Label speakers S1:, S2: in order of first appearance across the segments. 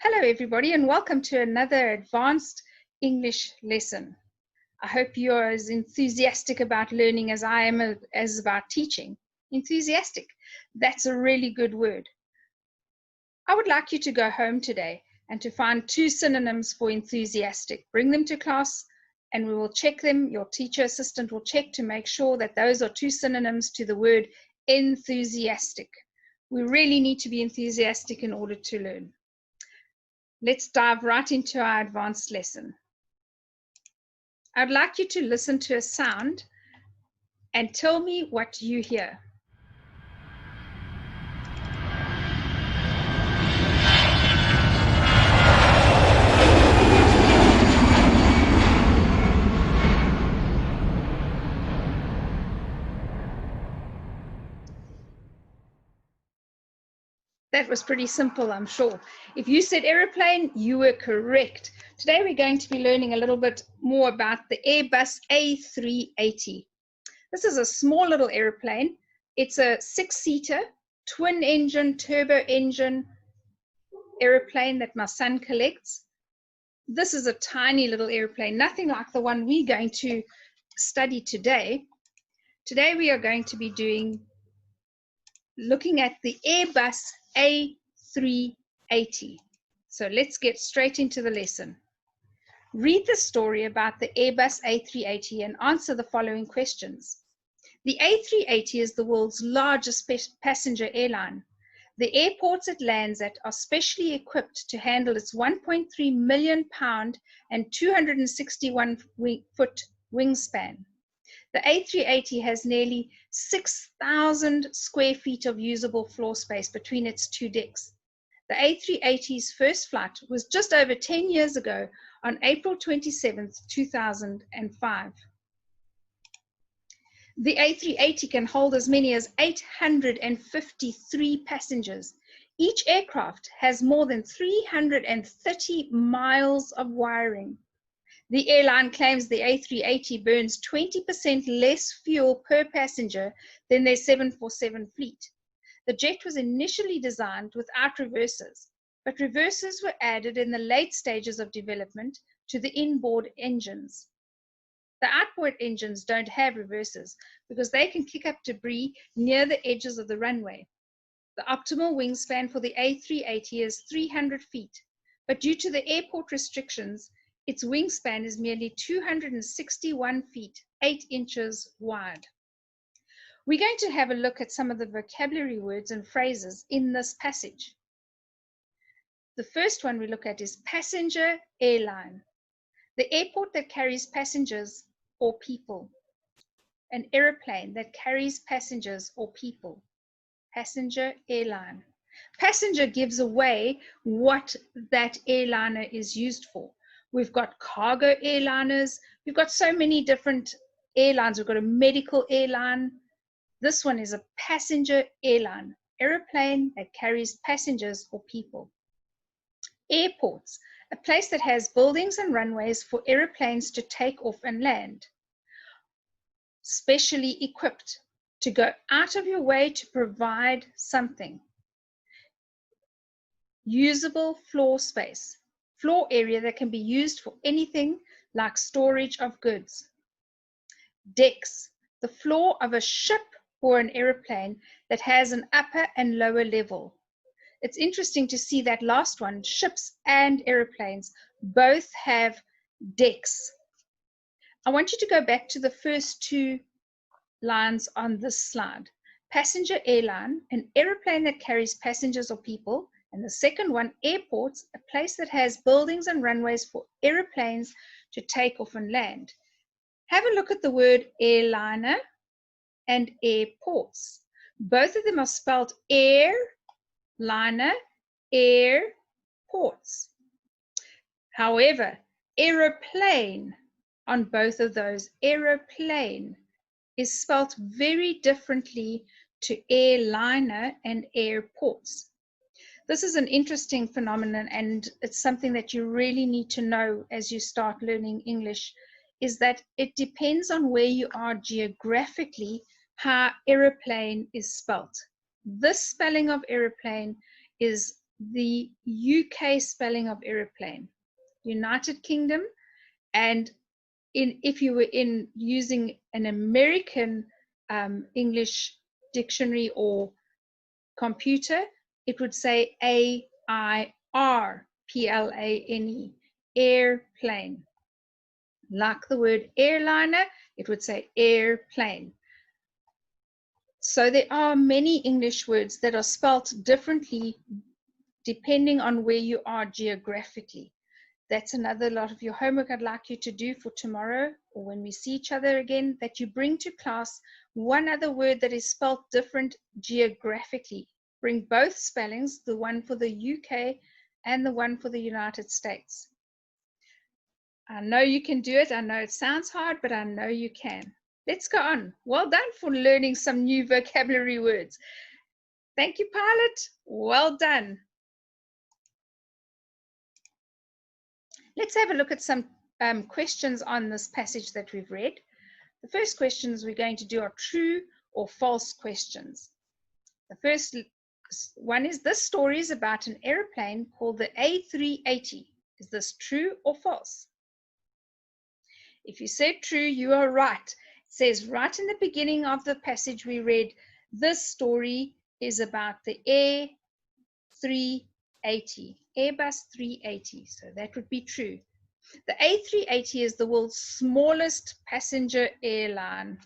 S1: Hello everybody and welcome to another advanced English lesson. I hope you're as enthusiastic about learning as I am as about teaching. Enthusiastic, that's a really good word. I would like you to go home today and to find two synonyms for enthusiastic. Bring them to class and we will check them. Your teacher assistant will check to make sure that those are two synonyms to the word enthusiastic. We really need to be enthusiastic in order to learn. Let's dive right into our advanced lesson. I'd like you to listen to a sound and tell me what you hear. That was pretty simple, I'm sure. If you said aeroplane, you were correct. Today we're going to be learning a little bit more about the Airbus A380. This is a small little aeroplane. It's a six-seater, twin-engine, turbo-engine aeroplane that my son collects. This is a tiny little airplane, nothing like the one we're going to study today. Today we are going to be looking at the Airbus A380. So let's get straight into the lesson. Read the story about the Airbus A380 and answer the following questions. The A380 is the world's largest passenger airline. The airports it lands at are specially equipped to handle its 1.3 million pound and 261-foot wingspan. The A380 has nearly 6,000 square feet of usable floor space between its two decks. The A380's first flight was just over 10 years ago on April 27, 2005. The A380 can hold as many as 853 passengers. Each aircraft has more than 330 miles of wiring. The airline claims the A380 burns 20% less fuel per passenger than their 747 fleet. The jet was initially designed without reversers, but reversers were added in the late stages of development to the inboard engines. The outboard engines don't have reversers because they can kick up debris near the edges of the runway. The optimal wingspan for the A380 is 300 feet, but due to the airport restrictions, its wingspan is merely 261 feet, 8 inches wide. We're going to have a look at some of the vocabulary words and phrases in this passage. The first one we look at is passenger airline. The airport that carries passengers or people. An aeroplane that carries passengers or people. Passenger airline. Passenger gives away what that airliner is used for. We've got cargo airliners. We've got so many different airlines. We've got a medical airline. This one is a passenger airline, aeroplane that carries passengers or people. Airports, a place that has buildings and runways for aeroplanes to take off and land. Specially equipped to go out of your way to provide something. Usable floor space, floor area that can be used for anything like storage of goods. Decks, the floor of a ship or an aeroplane that has an upper and lower level. It's interesting to see that last one, ships and aeroplanes, both have decks. I want you to go back to the first two lines on this slide. Passenger airline, an aeroplane that carries passengers or people. And the second one, airports, a place that has buildings and runways for aeroplanes to take off and land. Have a look at the word airliner and airports. Both of them are spelled airliner, airports. However, aeroplane on both of those, aeroplane, is spelled very differently to airliner and airports. This is an interesting phenomenon, and it's something that you really need to know as you start learning English, is that it depends on where you are geographically how aeroplane is spelt. This spelling of aeroplane is the UK spelling of aeroplane, United Kingdom, and if you were using an American English dictionary or computer, it would say AIRPLANE, airplane. Like the word airliner, it would say airplane. So there are many English words that are spelt differently depending on where you are geographically. That's another lot of your homework I'd like you to do for tomorrow, or when we see each other again, that you bring to class one other word that is spelt different geographically. Bring both spellings, the one for the UK and the one for the United States. I know you can do it. I know it sounds hard, but I know you can. Let's go on. Well done for learning some new vocabulary words. Thank you, Pilot. Well done. Let's have a look at some questions on this passage that we've read. The first questions we're going to do are true or false questions. The first one is, this story is about an airplane called the A380. Is this true or false? If you said true, you are right. It says right in the beginning of the passage we read, this story is about the A380, Airbus 380. So that would be true. The A380 is the world's smallest passenger airline.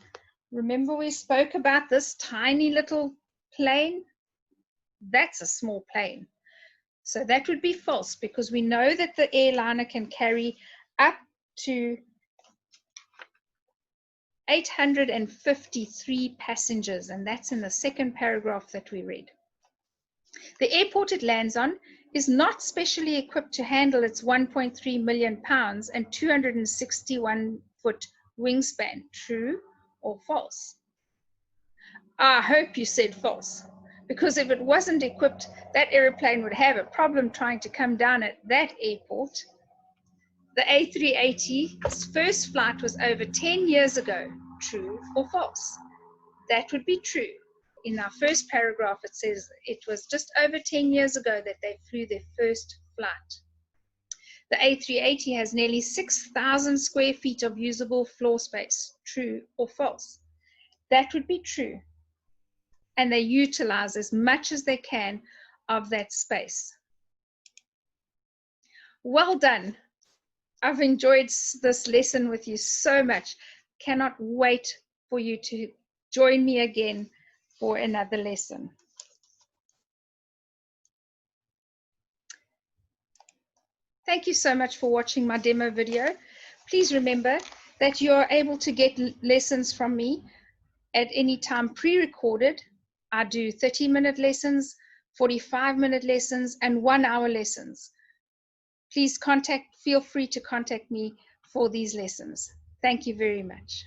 S1: Remember we spoke about this tiny little plane? That's a small plane. So that would be false, because we know that the airliner can carry up to 853 passengers, and that's in the second paragraph that we read. The airport it lands on is not specially equipped to handle its 1.3 million pounds and 261-foot wingspan. True or false? I hope you said false, because if it wasn't equipped, that airplane would have a problem trying to come down at that airport. The A380's first flight was over 10 years ago. True or false? That would be true. In our first paragraph, it says it was just over 10 years ago that they flew their first flight. The A380 has nearly 6,000 square feet of usable floor space. True or false? That would be true. And they utilize as much as they can of that space. Well done. I've enjoyed this lesson with you so much. Cannot wait for you to join me again for another lesson. Thank you so much for watching my demo video. Please remember that you are able to get lessons from me at any time pre-recorded. I do 30-minute lessons, 45-minute lessons, and 1-hour lessons. Please feel free to contact me for these lessons. Thank you very much.